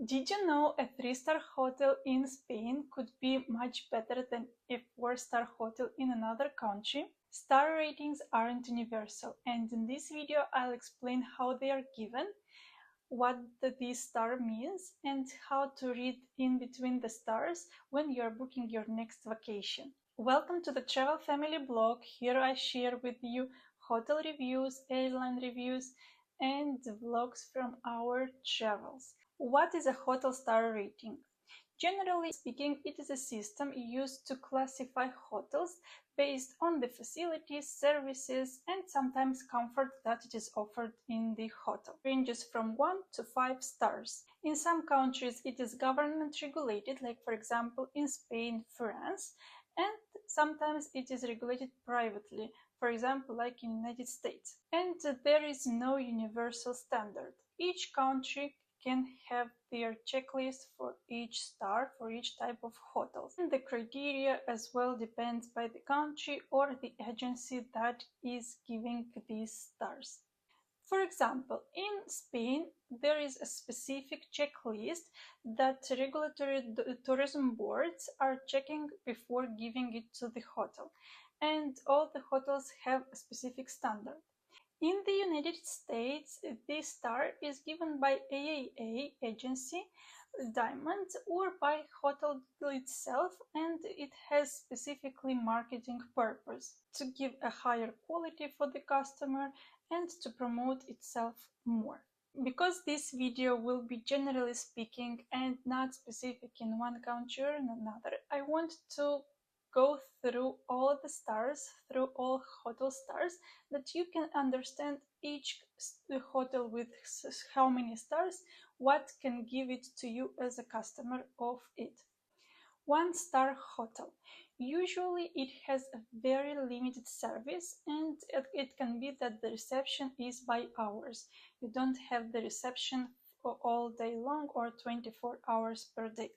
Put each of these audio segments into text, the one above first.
Did you know a 3-star hotel in Spain could be much better than a 4-star hotel in another country? Star ratings aren't universal, and in this video I'll explain how they are given, what this star means, and how to read in between the stars when you're booking your next vacation. Welcome to the Travel Family blog. Here I share with you hotel reviews, airline reviews, and vlogs from our travels. What is a hotel star rating? Generally speaking, it is a system used to classify hotels based on the facilities, services, and sometimes comfort that it is offered in the hotel. It ranges from 1 to 5 stars. In some countries, it is government regulated, like for example in Spain, France, and sometimes it is regulated privately, for example like in the United States. And there is no universal standard. Each country can have their checklist for each star, for each type of hotels. And the criteria as well depends by the country or the agency that is giving these stars. For example, in Spain, there is a specific checklist that regulatory tourism boards are checking before giving it to the hotel. And all the hotels have a specific standard. In the United States, this star is given by AAA agency, Diamond, or by hotel itself, and it has specifically marketing purpose to give a higher quality for the customer and to promote itself more. Because this video will be generally speaking and not specific in one country or another, I want to go through all the stars, through all hotel stars, that you can understand each hotel with how many stars, what can give it to you as a customer of it. 1-star hotel. Usually it has a very limited service, and it can be that the reception is by hours. You don't have the reception all day long or 24 hours per day.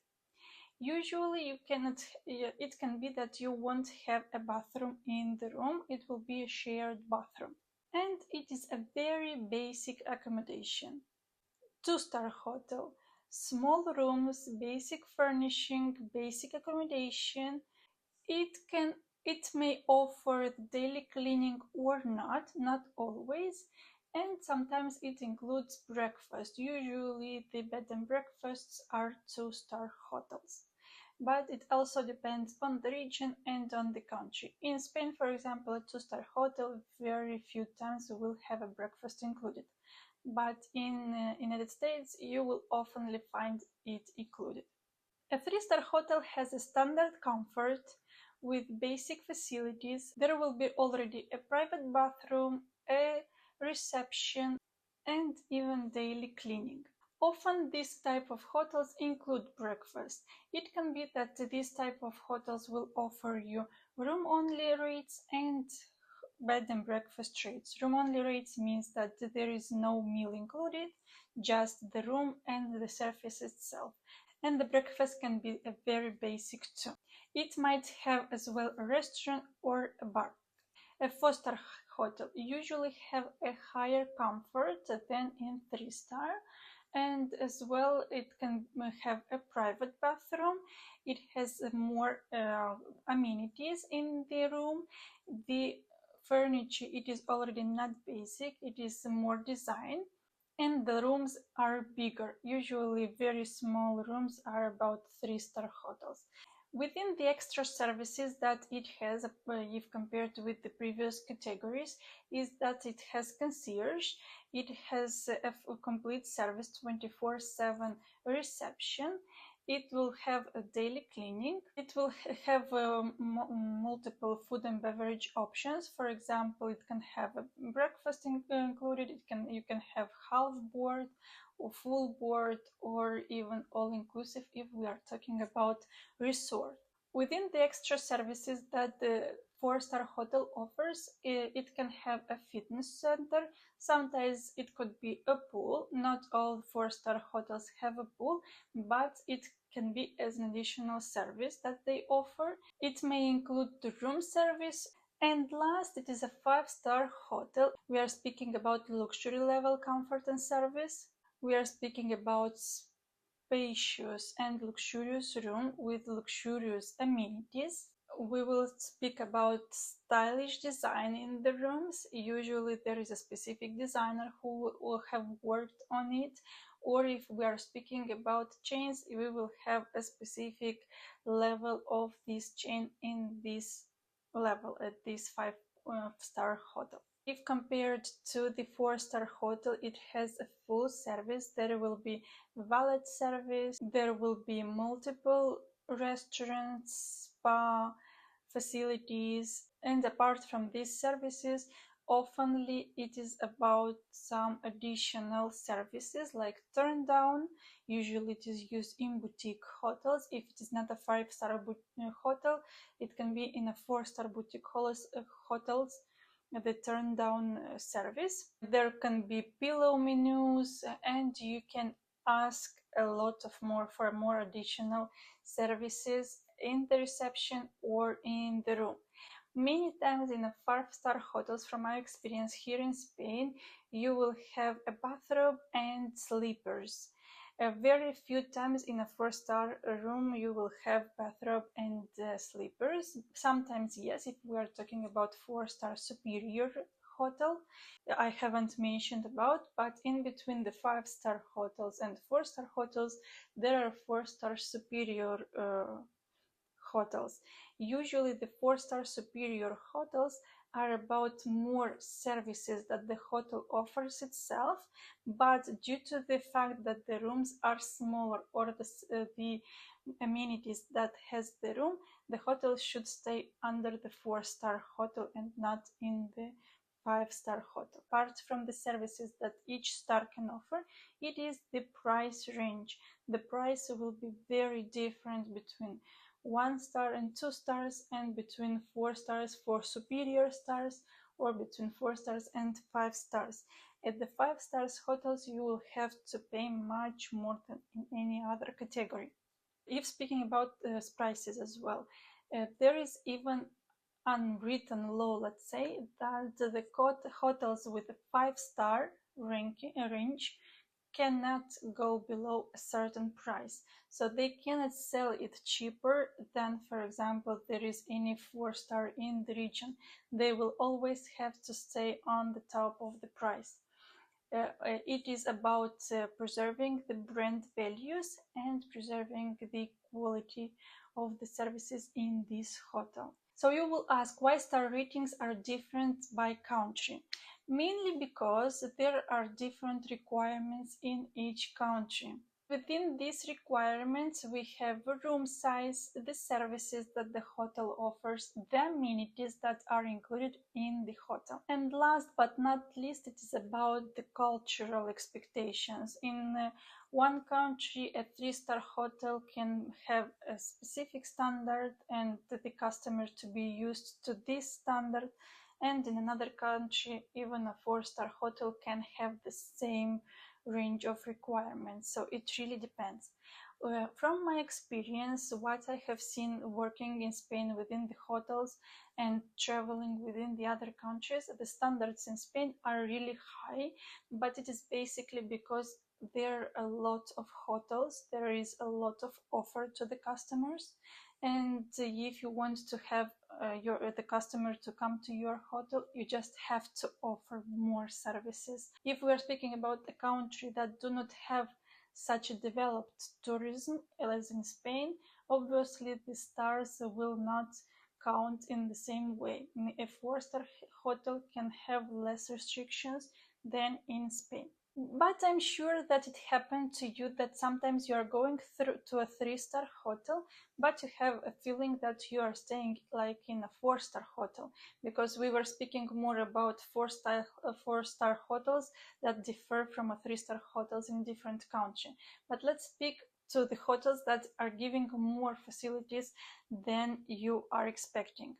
Usually it can be that you won't have a bathroom in the room, it will be a shared bathroom. And it is a very basic accommodation. 2-star hotel. Small rooms, basic furnishing, basic accommodation. It may offer daily cleaning or not always, and sometimes it includes breakfast. Usually the bed and breakfasts are 2-star hotels, but it also depends on the region and on the country. In Spain, for example, a 2-star hotel very few times will have a breakfast included, but in United States you will often find it included. A 3-star hotel has a standard comfort with basic facilities. There will be already a private bathroom, a reception, and even daily cleaning. Often these type of hotels include breakfast. It can be that this type of hotels will offer you room-only rates and bed and breakfast rates. Room-only rates means that there is no meal included, just the room and the service itself. And the breakfast can be a very basic too. It might have as well a restaurant or a bar. A 4-star hotel usually have a higher comfort than in 3-star, and as well it can have a private bathroom. It has more amenities in the room. The furniture, it is already not basic, it is more design, and the rooms are bigger. Usually very small rooms are about 3-star hotels. Within the extra services that it has, if compared with the previous categories, is that it has concierge, it has a complete service 24/7 reception, it will have a daily cleaning, it will have multiple food and beverage options. For example, it can have a breakfast included, you can have half board or full board, or even all-inclusive if we are talking about resort. Within the extra services that the 4-star hotel offers, it can have a fitness center. Sometimes it could be a pool. Not all 4-star hotels have a pool, but it can be as an additional service that they offer. It may include the room service. And last, it is a 5-star hotel. We are speaking about luxury level comfort and service. We are speaking about spacious and luxurious room with luxurious amenities. We will speak about stylish design in the rooms. Usually there is a specific designer who will have worked on it, or if we are speaking about chains, we will have a specific level of this chain in this level at this 5-star hotel. If compared to the 4-star hotel, it has a full service. There will be valet service, there will be multiple restaurants, spa facilities, and apart from these services, oftenly it is about some additional services like turn down. Usually it is used in boutique hotels. If it is not a 5-star hotel, it can be in a 4-star boutique hotels, the turn down service. There can be pillow menus, and you can ask a lot of more additional services in the reception or in the room. Many times in a 5-star hotels, from my experience here in Spain, you will have a bathrobe and sleepers. Very few times in a 4-star room you will have bathrobe and sleepers. Sometimes yes, if we are talking about 4-star superior hotel, I haven't mentioned about, but in between the 5-star hotels and 4-star hotels, there are 4-star superior hotels. Usually the 4-star superior hotels are about more services that the hotel offers itself, but due to the fact that the rooms are smaller or the amenities that has the room, the hotel should stay under the 4-star hotel and not in the 5-star hotel. Apart from the services that each star can offer, it is the price range. The price will be very different between 1-star and 2 stars, and between 4 stars for superior stars, or between 4 stars and 5 stars. At the 5 stars hotels, you will have to pay much more than in any other category. If speaking about prices as well, there is even unwritten law, let's say, that the hotels with a 5-star range cannot go below a certain price. So they cannot sell it cheaper than, for example, there is any 4-star in the region. They will always have to stay on the top of the price. It is about preserving the brand values and preserving the quality of the services in this hotel. So you will ask why star ratings are different by country. Mainly because there are different requirements in each country. Within these requirements, we have room size, the services that the hotel offers, the amenities that are included in the hotel. And last but not least, it is about the cultural expectations. In one country, a 3-star hotel can have a specific standard and the customer to be used to this standard. And in another country, even a 4-star hotel can have the same range of requirements. So it really depends. From my experience, what I have seen working in Spain within the hotels and traveling within the other countries, the standards in Spain are really high, but it is basically because there are a lot of hotels, there is a lot of offer to the customers, and if you want to have the customer to come to your hotel, you just have to offer more services. If we are speaking about a country that do not have such a developed tourism as in Spain, obviously the stars will not count in the same way. A 4-star hotel can have less restrictions than in Spain. But I'm sure that it happened to you that sometimes you are going through to a 3-star hotel, but you have a feeling that you are staying like in a 4-star hotel, because we were speaking more about 4-star hotels that differ from a 3-star hotels in different countries. But let's speak to the hotels that are giving more facilities than you are expecting.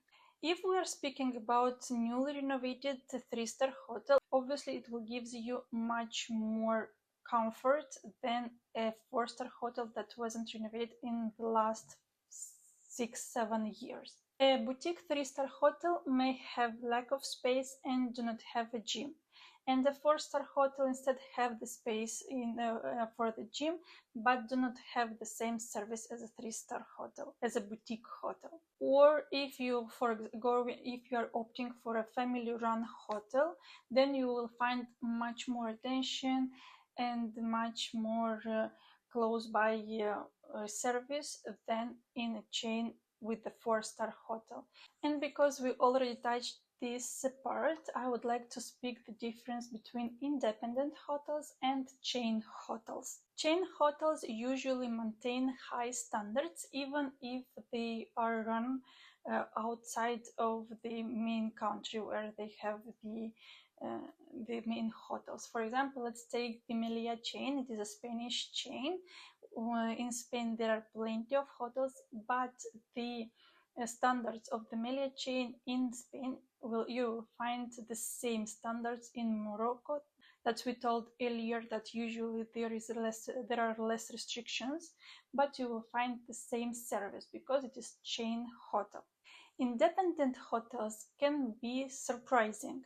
If we are speaking about newly renovated 3-star hotel, obviously it will give you much more comfort than a 4-star hotel that wasn't renovated in the last 6-7 years. A boutique 3-star hotel may have lack of space and do not have a gym. and the 4-star hotel instead have the space for the gym, but do not have the same service as a 3-star hotel, as a boutique hotel. Or if you are opting for a family-run hotel, then you will find much more attention and much more close by service than in a chain with the 4-star hotel. And because we already touched this part, I would like to speak the difference between independent hotels and chain hotels. Chain hotels usually maintain high standards even if they are run outside of the main country where they have the main hotels. For example, let's take the Melia chain. It is a Spanish chain. In Spain there are plenty of hotels, but the standards of the Melia chain in Spain you will find the same standards in Morocco that we told earlier, that usually there are less restrictions, but you will find the same service because it is chain hotel. Independent hotels can be surprising,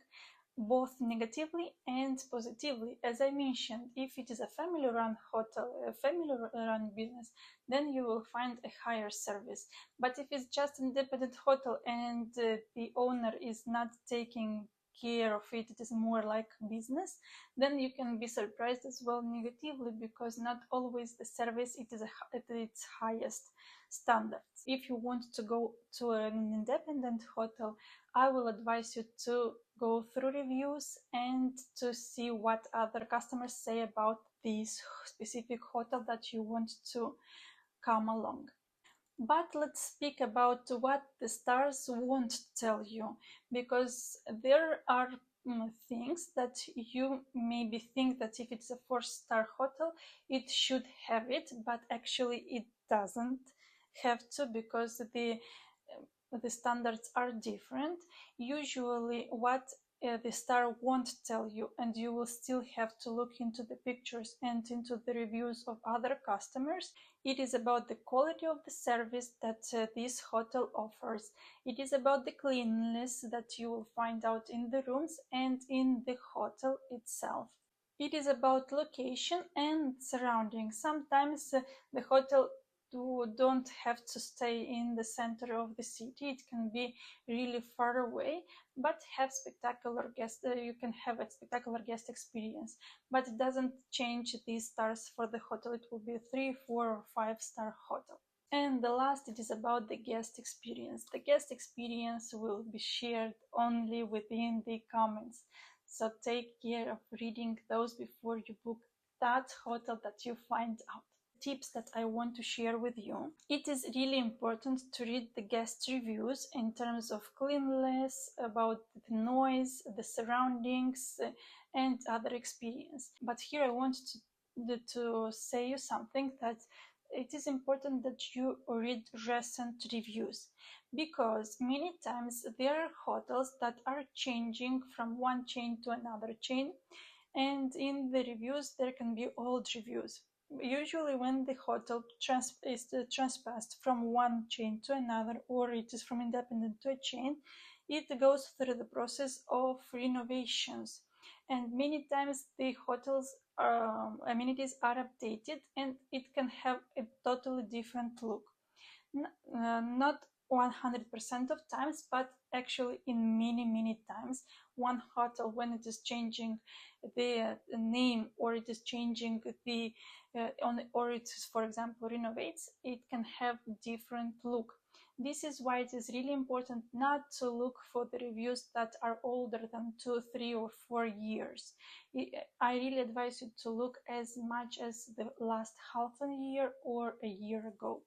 both negatively and positively. As I mentioned, if it is a family-run hotel, a family-run business, then you will find a higher service. But if it's just an independent hotel and the owner is not taking care of it, it is more like business, then you can be surprised as well negatively, because not always the service it is at its highest standards. If you want to go to an independent hotel, I will advise you to go through reviews and to see what other customers say about this specific hotel that you want to come along. But let's speak about what the stars won't tell you, because there are things that you maybe think that if it's a 4-star hotel, it should have it, but actually it doesn't have to, because the standards are different. Usually what the star won't tell you, and you will still have to look into the pictures and into the reviews of other customers. It is about the quality of the service that this hotel offers. It is about the cleanliness that you will find out in the rooms and in the hotel itself. It is about location and surroundings. Sometimes the hotel don't have to stay in the center of the city. It can be really far away, but have spectacular guest. You can have a spectacular guest experience, but it doesn't change the stars for the hotel. It will be a 3, 4, or 5-star hotel. And the last, it is about the guest experience. The guest experience will be shared only within the comments. So take care of reading those before you book that hotel that you find out. Tips that I want to share with you. It is really important to read the guest reviews in terms of cleanliness, about the noise, the surroundings, and other experience. But here I want to say you something, that it is important that you read recent reviews, because many times there are hotels that are changing from one chain to another chain, and in the reviews there can be old reviews. Usually when the hotel is transpassed from one chain to another, or it is from independent to a chain, it goes through the process of renovations, and many times the hotel's amenities are updated and it can have a totally different look. Not 100% of times, but actually in many times, one hotel, when it is changing the name, or it is changing the or it is, for example, renovates, it can have different look. This is why it is really important not to look for the reviews that are older than 2, 3, or 4 years. I really advise you to look as much as the last half a year or a year ago.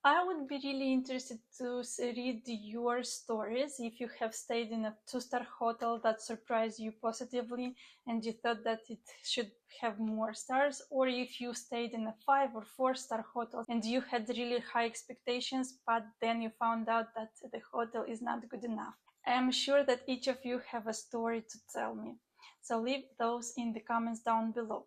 I would be really interested to read your stories. If you have stayed in a 2-star hotel that surprised you positively and you thought that it should have more stars, or if you stayed in a 5 or 4-star hotel and you had really high expectations, but then you found out that the hotel is not good enough. I am sure that each of you have a story to tell me. So leave those in the comments down below.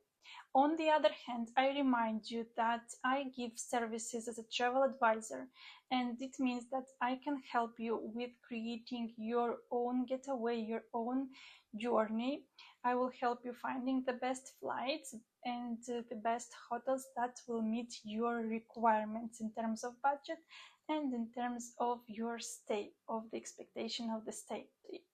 On the other hand, I remind you that I give services as a travel advisor, and it means that I can help you with creating your own getaway, your own journey. I will help you finding the best flights and the best hotels that will meet your requirements in terms of budget and in terms of your stay, of the expectation of the stay.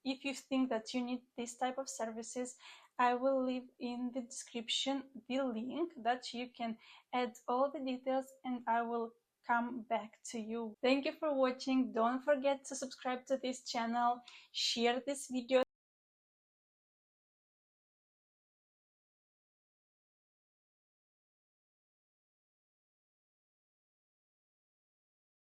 If you think that you need this type of services, I will leave in the description the link that you can add all the details, and I will come back to you. Thank you for watching. Don't forget to subscribe to this channel, share this video